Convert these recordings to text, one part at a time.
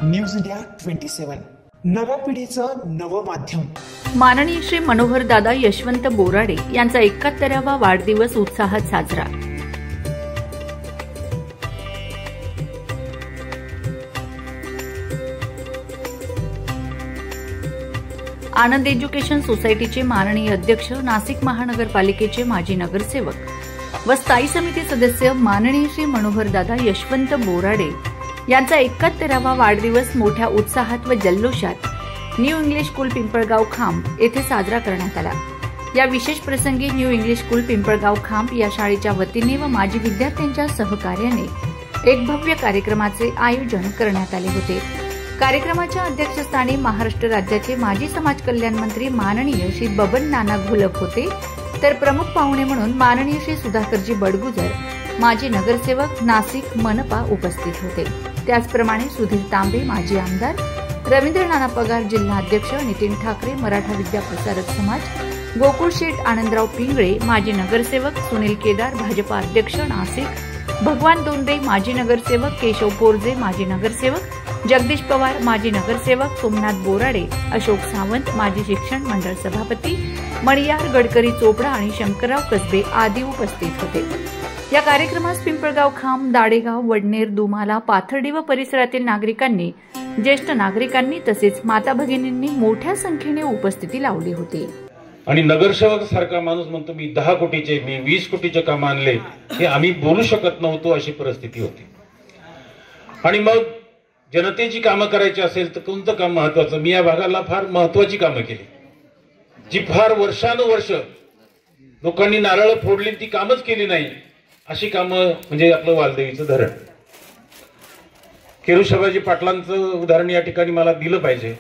News India 27 नव्या पिढीचं नवं माध्यम। माननीय श्री मनोहर दादा यशवंत बोराडे यांचा 71वा वाढदिवस उत्साहात साजरा। आनंद एज्युकेशन सोसायटीचे माननीय अध्यक्ष, नाशिक महानगरपालिकेचे माजी नगरसेवक व स्थायी समिती सदस्य माननीय श्री मनोहर दादा यशवंत बोराडे यांचा 71वा वाढदिवस मोठ्या उत्साहात व जल्लोषात न्यू इंग्लिश स्कूल पिंपळगाव खांब येथे साजरा करण्यात आला। या विशेष प्रसंगी न्यू इंग्लिश स्कूल पिंपळगाव खांब या शाळेच्या वतीने व माजी विद्यार्थ्यांच्या सहकार्याने एक भव्य कार्यक्रमाचे आयोजन करण्यात आले होते। कार्यक्रमाच्या अध्यक्षस्थानी महाराष्ट्र राज्याचे माजी समाज कल्याण मंत्री माननीय श्री बबन नाना घोलप होते, तर प्रमुख पाहुणे म्हणून माननीय श्री सुधाकरजी बडगुजर माजी नगरसेवक नाशिक मनपा उपस्थित होते। त्याचप्रमाणे सुधीर तांबे माजी आमदार, रवींद्र नाना पगार जिल्हा अध्यक्ष, नितीन ठाकरे मराठा विद्या प्रसारक समाज, गोकुळ शेठ आनंदराव पिंगळे माजी नगरसेवक, सुनील केदार भाजपा अध्यक्ष नाशिक, भगवान दोंदे माजी नगरसेवक, केशव पोरजे माजी नगरसेवक, जगदीश पवार माजी नगरसेवक, सोमनाथ बोराडे, अशोक सावंत माजी शिक्षण मंडळ सभापती, मणियार गडकरी चोपडा आणि शंकरराव कसबे आदी उपस्थित होते। या कार्यक्रमास पिंपळगाव खांब, दाडेगाव, वडनेर, दुमाला, पाथर्डी व परिसरातील नागरिकांनी, ज्येष्ठ नागरिकांनी तसेच माता भगिनींनी मोठ्या संख्येने उपस्थिती लावली होती। आणि नगरसेवक सारखा माणूस म्हणतो मी 10 कोटीचे, मी 20 कोटीचे काम आणले, हे आम्ही बोलू शकत नव्हतो अशी परिस्थिती होती। आणि मग जनतेची कामं करायची असेल तर कोणतं काम महत्वाचं? मी या भागाला फार महत्वाची कामं केली, जी फार वर्षानुवर्ष लोकांनी नारळ फोडली, ती कामच केली नाही अशी कामं म्हणजे आपलं वालदेवीचं धरण। केरुशाबाजी पाटलांचं उदाहरण या ठिकाणी मला दिलं पाहिजे।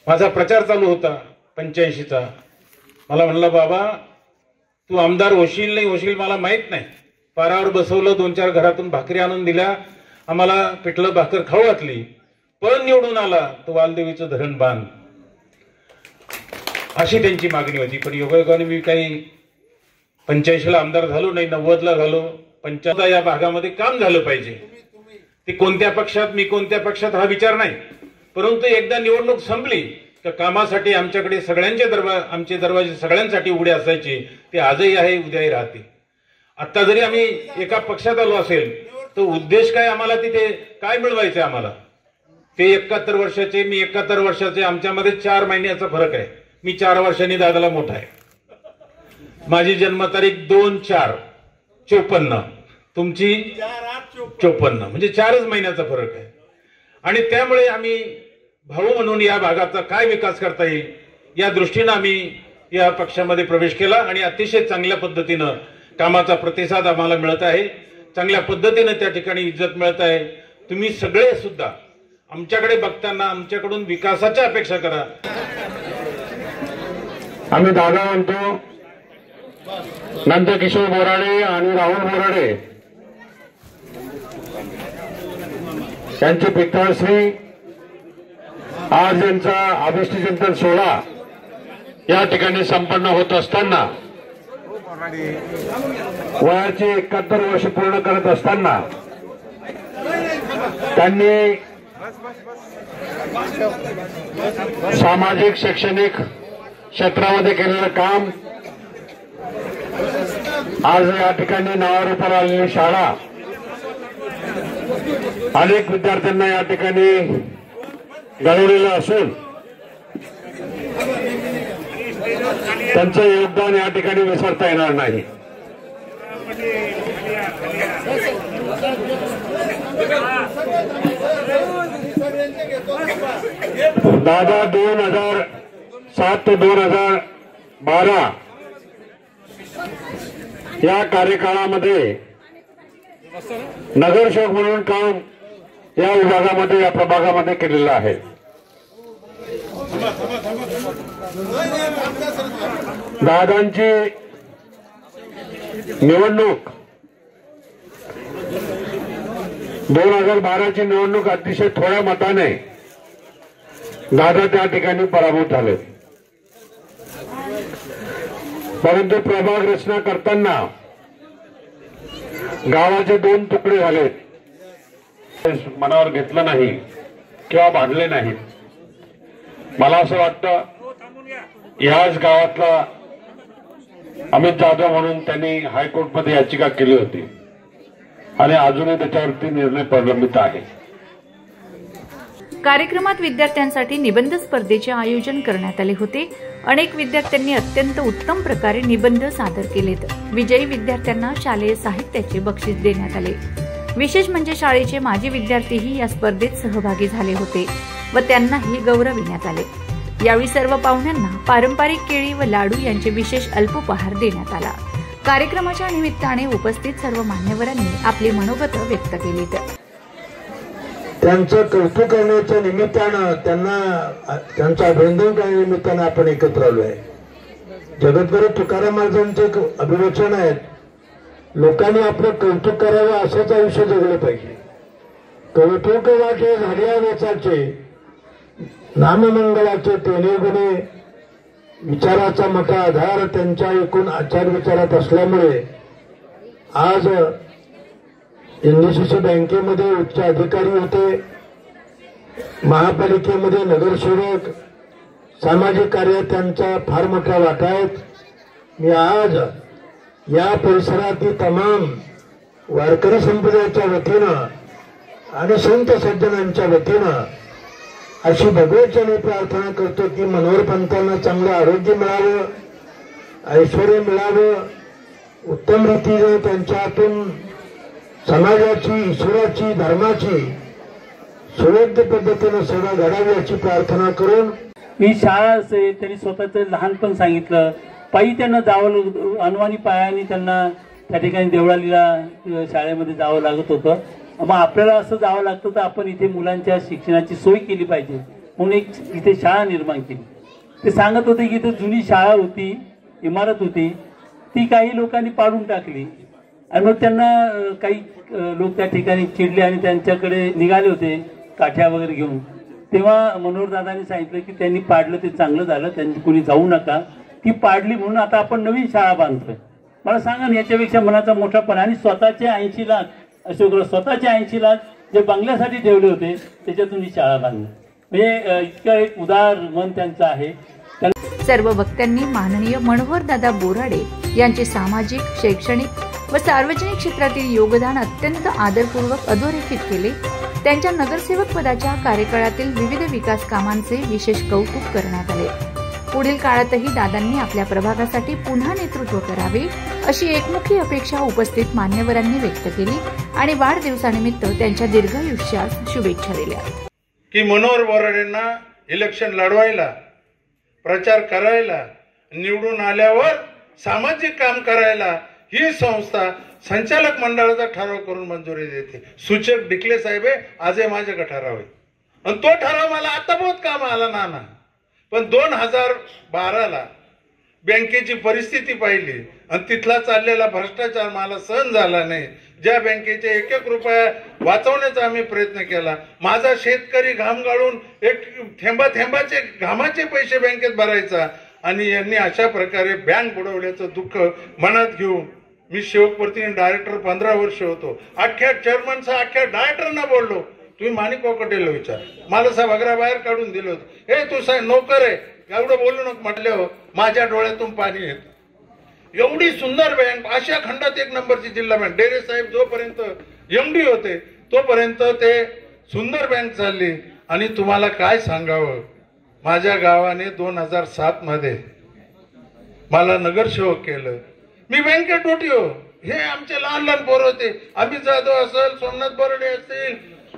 माझा प्रचार चालू होता 85चा, मला म्हणला बाबा तू आमदार होशील नाही होशील मला माहित नाही, पारावर बसवलं, 2-4 घरातून भाकरी आणून दिल्या, आम्हाला पिठलं भाकर खाऊ घातली, पण निवडून आला तर वालदेवीचं धरण बांध, अशी त्यांची मागणी होती। पण योगायोगाने मी काही 85ला आमदार झालो नाही, 90ला झालो। 85 या भागामध्ये काम झालं पाहिजे, ते कोणत्या पक्षात मी कोणत्या पक्षात हा विचार नाही, परंतु एकदा निवडणूक संपली तर कामासाठी आमच्याकडे आमचे दरवाजे सगळ्यांसाठी उघडे असायचे, ते आजही आहे उद्याही राहते। आता जरी आम्ही एका पक्षात आलो असेल तर उद्देश काय, आम्हाला तिथे काय मिळवायचं आम्हाला? ते 71 वर्षाचे, मी 71 वर्षाचे, आमच्यामध्ये 4 महिन्याचा फरक आहे। मी 4 वर्षांनी दादाला मोठा आहे। माझी जन्मतारीख 2/4/54, तुमची 54, म्हणजे 4च महिन्याचा फरक आहे। आणि त्यामुळे आम्ही भाऊ म्हणून या भागाचा काय विकास करता येईल या दृष्टीने आम्ही या पक्षामध्ये प्रवेश केला आणि अतिशय चांगल्या पद्धतीनं कामाचा प्रतिसाद आम्हाला मिळत आहे, चांगल्या पद्धतीने त्या ठिकाणी इज्जत मिळत आहे। तुम्ही सगळे सुद्धा आमच्याकडे बघताना आमच्याकडून विकासाच्या अपेक्षा करा। आम्ही दादा म्हणतो, नंदकिशोर बोराडे आणि राहुल बोराडे यांची पित्तळश्री आज यांचा अभिष्टचिंतन सोहळा या ठिकाणी संपन्न होत असताना, वयाची 71 वर्ष पूर्ण करत असताना त्यांनी सामाजिक शैक्षणिक क्षेत्रामध्ये केलेलं काम, आज या ठिकाणी नावारूपाला आलेली शाळा, अनेक विद्यार्थ्यांना या ठिकाणी घडवलेलं असून त्यांचं योगदान या ठिकाणी विसरता येणार नाही। दादा 2007 ते 2012 या कार्यकाळामध्ये नगरसेवक म्हणून काम या विभागामध्ये, या प्रभागामध्ये केलेलं आहे। दादांची निवडणूक 2012ची निवडणूक अतिशय थोड्या मताने दादा त्या ठिकाणी पराभूत झाले, परंतु प्रभाग रचना करताना गावाचे 2 तुकडे झाले। मनावर घेतलं नाही किंवा बांधले नाहीत. मला असं वाटतं याच गावातला अमित जाधव म्हणून त्यांनी हायकोर्टमध्ये याचिका केली होती आणि अजूनही त्याच्यावरती निर्णय प्रलंबित आहे. कार्यक्रमात विद्यार्थ्यांसाठी निबंध स्पर्धेचे आयोजन करण्यात आले होते. अनेक विद्यार्थ्यांनी अत्यंत उत्तम प्रकारे निबंध सादर केलेत. विजयी विद्यार्थ्यांना शालेय साहित्याचे बक्षीस देण्यात आले. विशेष म्हणजे शाळेचे माजी विद्यार्थीही या स्पर्धेत सहभागी झाले होते व त्यांनाही गौरविण्यात आले. यावेळी सर्व पाहुण्यांना पारंपरिक केळी व लाडू यांचे विशेष अल्पोपहार देण्यात आला. कार्यक्रमाच्या निमित्ताने उपस्थित सर्व मान्यवरांनी आपली मनोगत व्यक्त केलीत. त्यांचं कौतुक करण्याच्या निमित्तानं त्यांचं अभिनंदन करण्याच्या निमित्तानं आपण एकत्र आलो आहे. जगद्गुरू तुकाराम महाराजांचं एक अभिवचन आहे, लोकांनी आपलं कौतुक करावं असंच आयुष्य जगलं पाहिजे. कौतुक वाटे झाल्या वेचाचे नाममंगळाचे तेने गुणे विचाराचा मोठा आधार त्यांच्या एकूण आचार विचारात असल्यामुळे आज एनडीसीसी बँकेमध्ये उच्च अधिकारी होते, महापालिकेमध्ये नगरसेवक, सामाजिक कार्यात त्यांचा फार मोठा वाटा आहे. मी आज या परिसरातील तमाम वारकरी संप्रदायाच्या वतीनं आणि संत सज्जनांच्या वतीनं अशी भगवंताने प्रार्थना करतो की मनोहर पंतांना चांगलं आरोग्य मिळावं, ऐश्वर्य मिळावं, उत्तम रीतीने त्यांच्यातून समाजाची, ईश्वराची, धर्माची सुयोग्य पद्धतीने सेवा घडावी याची प्रार्थना करून ही शाळा असेल त्यांनी स्वतःचं लहानपण सांगितलं. पायी त्यांना जावं, अनवाणी पायाने त्यांना त्या ठिकाणी देवळालीला शाळेमध्ये जावं लागत होतं. मग आपल्याला असं जावं लागतं तर आपण इथे मुलांच्या शिक्षणाची सोय केली पाहिजे म्हणून एक इथे शाळा निर्माण केली. ते सांगत होते की इथे जुनी शाळा होती, इमारत होती, ती काही लोकांनी पाडून टाकली आणि मग त्यांना काही लोक त्या ठिकाणी चिडले आणि त्यांच्याकडे निघाले होते काठ्या वगैरे घेऊन. तेव्हा मनोहर दादांनी सांगितलं की त्यांनी पाडलं ते चांगलं झालं, त्यांनी कोणी जाऊ नका, ती पाडली म्हणून आता आपण नवीन शाळा बांधतोय. मला सांगा ना याच्यापेक्षा मनाचा मोठापणा. आणि स्वतःचे 80 लाख अशोकराव स्वतःचे 80 लाख जे बंगल्यासाठी ठेवले होते त्याच्यातून ही शाळा बांधली. म्हणजे इतकं एक उदार मन त्यांचं आहे. सर्व वक्त्यांनी माननीय मनोहरदादा बोराडे यांचे सामाजिक, शैक्षणिक व सार्वजनिक क्षेत्रातील योगदान अत्यंत आदरपूर्वक अधोरेखित केले. त्यांच्या नगरसेवक पदाच्या कार्यकाळातील विविध विकास कामांचे विशेष कौतुक करण्यात आले. पुढील काळातही दादांनी आपल्या प्रभागासाठी पुन्हा नेतृत्व करावे अशी एकमुखी अपेक्षा उपस्थित मान्यवरांनी व्यक्त केली आणि वाढदिवसानिमित्त त्यांच्या दीर्घायुष्यास शुभेच्छा दिल्या. की मनोहर बोराडेंना इलेक्शन लढवायला, प्रचार करायला, निवडून आल्यावर सामाजिक काम करायला ही संस्था संचालक मंडळाचा ठराव करून मंजुरी देते. सूचक डिकले साहेब आजही माझ्याकडे ठराव आहे आणि तो ठराव मला आता बहुत काम आला ना. पण 2012ला बँकेची परिस्थिती पाहिली आणि तिथला चाललेला भ्रष्टाचार मला सहन झाला नाही. ज्या बँकेचे 1-1 रुपया वाचवण्याचा आम्ही प्रयत्न केला. माझा शेतकरी घाम गाळून एक थेंबाचे घामाचे पैसे बँकेत भरायचा आणि यांनी अशा प्रकारे बँक बुडवल्याचं दुःख मनात घेऊन मी सेवकप्रतिनिधी डायरेक्टर 15 वर्ष होतो. अख्ख्या चेअरमनचा अख्ख्या डायरेक्टरना बोललो, तुम्ही माणिक कोकटेला विचार, मला सभागृहाबाहेर काढून दिलं होतं. हे तू साहेब नोकर आहे एवढं बोलू नको म्हटल्यावर माझ्या डोळ्यातून पाणी येतं. एवढी सुंदर बँक, आशिया खंडात 1 नंबरची जिल्हा बँक. डेरे साहेब जोपर्यंत MD होते तोपर्यंत ते सुंदर बँक चालली. आणि तुम्हाला काय सांगावं, माझ्या गावाने 2007 मध्ये मला नगरसेवक केलं. मी बँकेत ड्युटी हो. हे आमचे लहान लहान पोर होते. अमित जाधव असेल, सोमनाथ बोराडे असतील,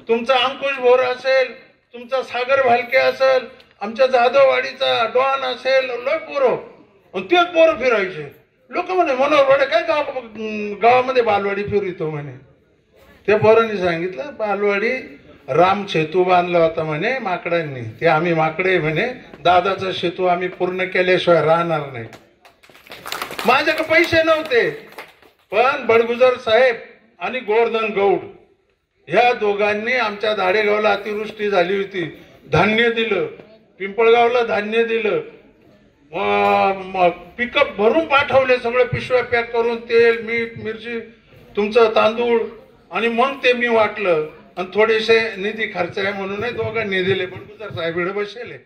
तुमचा अंकुश भोर असेल, तुमचा सागर भालके असेल, आमच्या जाधववाडीचा डॉन असेल, लय पोरं. आणि तेच पोरं फिरायचे. लोक म्हणे मनोहर बोराडे काय गावामध्ये बालवाडी फिरतो म्हणे. त्या पोरांनी सांगितलं बालवाडी राम सेतू बांधला होता म्हणे माकडांनी, ते आम्ही माकडे म्हणे, दादाचा सेतू आम्ही पूर्ण केल्याशिवाय राहणार नाही. माझ्याकडे पैसे नव्हते पण बडगुजर साहेब आणि गोवर्धन गौड ह्या दोघांनी आमच्या धाडेगावला अतिवृष्टी झाली होती, धान्य दिलं. पिंपळगावला धान्य दिलं. पिकअप भरून पाठवले, सगळे पिशव्या पॅक करून, तेल, मीठ, मिरची, तुमचं तांदूळ. आणि मग ते मी वाटलं आणि थोडेसे निधी खर्च आहे म्हणून दोघांनी दिले, पण गुजर साहेब इकडे बसले